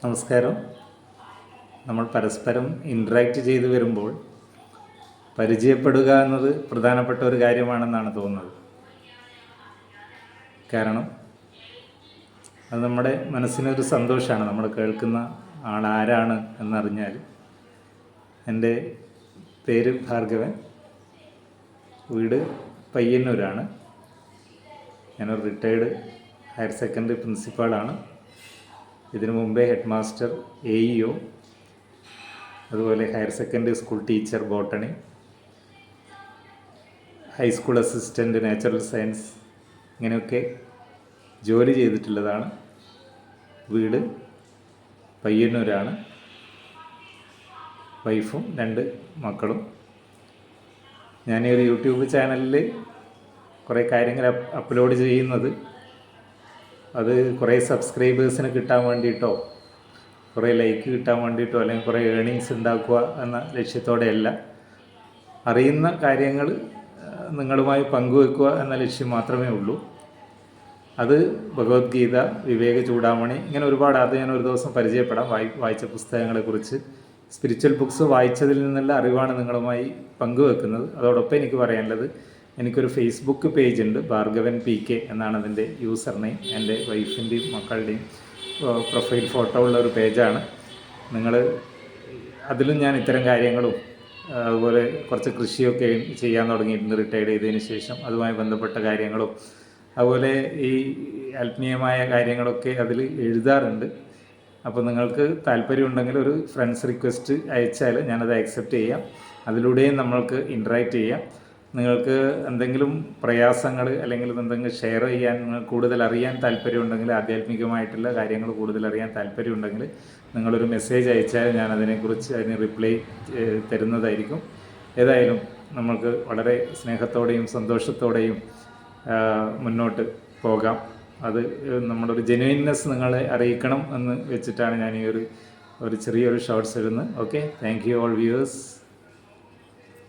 നമസ്കാരം. നമ്മൾ പരസ്പരം ഇൻട്രാക്റ്റ് ചെയ്തു വരുമ്പോൾ പരിചയപ്പെടുക എന്നത് പ്രധാനപ്പെട്ട ഒരു കാര്യമാണെന്നാണ് തോന്നുന്നത്. കാരണം അത് നമ്മുടെ മനസ്സിനൊരു സന്തോഷമാണ്. നമ്മൾ കേൾക്കുന്ന ആളാരാണ് എന്നറിഞ്ഞാൽ. എൻ്റെ പേര് ഭാർഗവൻ, വീട് പയ്യന്നൂരാണ്. ഞാനൊരു റിട്ടയേർഡ് ഹയർ സെക്കൻഡറി പ്രിൻസിപ്പാളാണ്. ഇതിനു മുമ്പേ ഹെഡ് മാസ്റ്റർ, AEO, അതുപോലെ higher secondary school teacher botany, high school assistant natural science, ഇങ്ങനെയൊക്കെ ജോലി ചെയ്തിട്ടുള്ളതാണ്. വീട് പയ്യന്നൂരാണ്. വൈഫും 2 മക്കളും. ഞാൻ ഈ ഒരു യൂട്യൂബ് ചാനലിൽ കുറേ കാര്യങ്ങൾ അപ്ലോഡ് ചെയ്യുന്നത് അത് കുറേ സബ്സ്ക്രൈബേഴ്സിന് കിട്ടാൻ വേണ്ടിയിട്ടോ കുറേ ലൈക്ക് കിട്ടാൻ വേണ്ടിയിട്ടോ അല്ലെങ്കിൽ കുറേ ഏണിങ്സ് ഉണ്ടാക്കുക എന്ന ലക്ഷ്യത്തോടെയല്ല. അറിയുന്ന കാര്യങ്ങൾ നിങ്ങളുമായി പങ്കുവെക്കുക എന്ന ലക്ഷ്യം മാത്രമേ ഉള്ളൂ. അത് ഭഗവത്ഗീത, വിവേക ചൂടാമണി, ഇങ്ങനെ ഒരുപാട് അത് ഞാൻ ഒരു ദിവസം പരിചയപ്പെടാം. വായിച്ച പുസ്തകങ്ങളെക്കുറിച്ച്, സ്പിരിച്വൽ ബുക്സ് വായിച്ചതിൽ നിന്നുള്ള അറിവാണ് നിങ്ങളുമായി പങ്കുവെക്കുന്നത്. അതോടൊപ്പം എനിക്ക് പറയാനുള്ളത്, എനിക്കൊരു ഫേസ്ബുക്ക് പേജ് ഉണ്ട്, ഭാർഗവൻ PK എന്നാണ് അതിൻ്റെ യൂസർ നെയിം. എൻ്റെ വൈഫിൻ്റെയും മക്കളുടെയും പ്രൊഫൈൽ ഫോട്ടോ ഉള്ള ഒരു പേജാണ്. നിങ്ങൾ അതിലും ഞാൻ ഇത്തരം കാര്യങ്ങളും അതുപോലെ കുറച്ച് കൃഷിയൊക്കെ ചെയ്യാൻ തുടങ്ങിയിട്ടുണ്ട് റിട്ടയർഡ് ചെയ്തതിന് ശേഷം. അതുമായി ബന്ധപ്പെട്ട കാര്യങ്ങളും അതുപോലെ ഈ ആത്മീയമായ കാര്യങ്ങളൊക്കെ അതിൽ എഴുതാറുണ്ട്. അപ്പോൾ നിങ്ങൾക്ക് താല്പര്യമുണ്ടെങ്കിൽ ഒരു ഫ്രണ്ട്സ് റിക്വസ്റ്റ് അയച്ചാൽ ഞാനത് ആക്സെപ്റ്റ് ചെയ്യാം. അതിലൂടെയും നമ്മൾക്ക് ഇൻട്രാക്റ്റ് ചെയ്യാം. നിങ്ങൾക്ക് എന്തെങ്കിലും പ്രയാസങ്ങൾ അല്ലെങ്കിൽ എന്തെങ്കിലും ഷെയർ ചെയ്യാൻ, കൂടുതൽ അറിയാൻ താല്പര്യമുണ്ടെങ്കിൽ, ആധ്യാത്മികമായിട്ടുള്ള കാര്യങ്ങൾ കൂടുതൽ അറിയാൻ താല്പര്യമുണ്ടെങ്കിൽ നിങ്ങളൊരു മെസ്സേജ് അയച്ചാൽ ഞാൻ അതിന് റിപ്ലൈ തരുന്നതായിരിക്കും. ഏതായാലും നമ്മൾക്ക് വളരെ സ്നേഹത്തോടെയും സന്തോഷത്തോടെയും മുന്നോട്ട് പോകാം. അത് നമ്മുടെ ഒരു ജെന്യുയിൻനെസ് നിങ്ങളെ അറിയിക്കണം എന്ന് വെച്ചിട്ടാണ് ഞാൻ ഈ ഒരു ചെറിയൊരു ഷോർട്സ് ഇടുന്നത്. Okay, thank you all viewers.